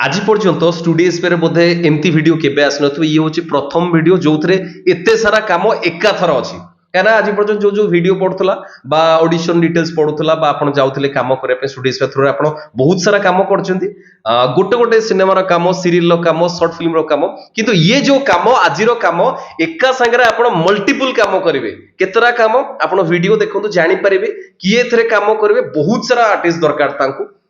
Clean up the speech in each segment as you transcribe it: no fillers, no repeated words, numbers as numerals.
आज पर्यंत studio spare बोधे एमती वीडियो केबे आसन ये हूँ प्रथम वीडियो जो एत सारा कम एकाथर अच्छी क्या आज पर्यटन जो जो वीडियो पढ़ुला ऑडिशन डिटेल्स पढ़ुला आप जाऊे कम करने स्टूडियो स्पेयर थ्रू आप बहुत सारा कम कर गोटे गोटे सिनेमार कम सीरियल कम सर्ट फिल्म कम किंतु ये जो कम आज कम एका सांगे आप मल्टीपल कम करेंगे केतरा कम आप वीडियो देखो जापर किए थे कम करेंगे बहुत सारा आर्टिस्ट दरकार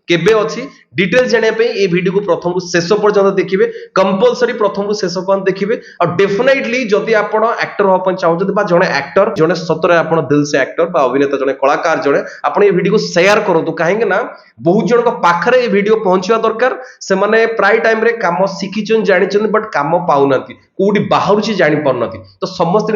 केबे अच्छी डिटेल्स जाना ये वीडियो को प्रथम रु शेष पर्यंत देखिए कंपलसरी प्रथम रु शेष पर्यंत देखिए और डेफिनेटली जदि आप एक्टर हाँ चाहते जड़े एक्टर जड़े सतरे आप दिल से एक्टर अभिनेता जड़े कलाकार जड़े आप ये वीडियो को शेयर करूँ कहीं बहुत जन पाखे ये वीडियो पहुंचवा दरकार से प्राय टाइम रे काम शिखी जानी बट कम पाऊना कौटी बाहर जापार तो समस्त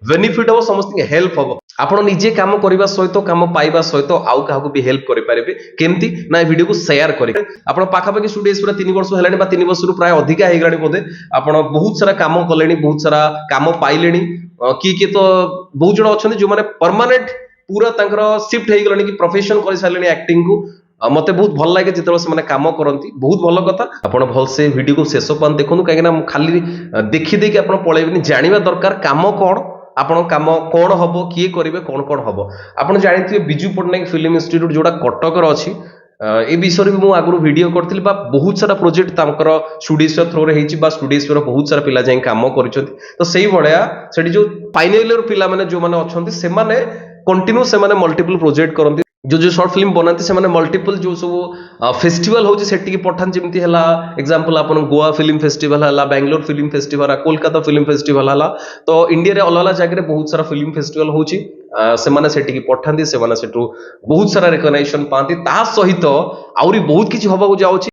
बेनिफिट हम समस्त हेल्प हम आपण निजे काम करने सहित कम पाइबा सहित आउ क्या भी हेल्प करेंगे केमती ना वीडियो को शेयर करेंगे आप पाखापाखि स्टूडियो पूरा 3 वर्ष है 3 वर्ष प्राय अधिका हो गलानी बोधे आप बहुत सारा काम कले बहुत सारा काम पाइले किए तो बहुत जन अच्छा जो मैंने परमानेंट पूरा शिफ्ट हो गलानी कि प्रोफेशन कर सारे एक्टिंग को मत बहुत भल लगे जो से कम करती बहुत भल कथा आप भलसे वीडियो को शेष पान देखो कहीं खाली देखीदे आप पलैबे जानवा दरकार कम कौन आपण कम कौन हम किए करेंगे कौन कौन हम आप जानते बिजू पट्टनायक फिल्म इंस्टीट्यूट जोड़ा कटकर अच्छी ए विषय भी मुझे आगुरी वीडियो करी बहुत सारा प्रोजेक्ट स्टूडियो थ्रो रे स्टूडियो बहुत सारा पिला जाए कम कर तो से भाया जो फाइनल इयर पिला माने जो माने अच्छे से कंटिन्यू से मल्टीपल प्रोजेक्ट करती जो जो शॉर्ट फिल्म बनाते से मल्टीपल जो सब फेस्टिवल होची सेठी पठान जमती है एग्जांपल आप गोवा फिल्म फेस्टिवल है Bangalore film festival Kolkata film festival है तो इंडिया रे अलग अलग जगह बहुत सारा फिल्म फेस्टिवल होची से पठाती से बहुत सारा रिकग्नाइजेशन पाती ता सहित आउरी बहुत किछि होबाकू जाउची।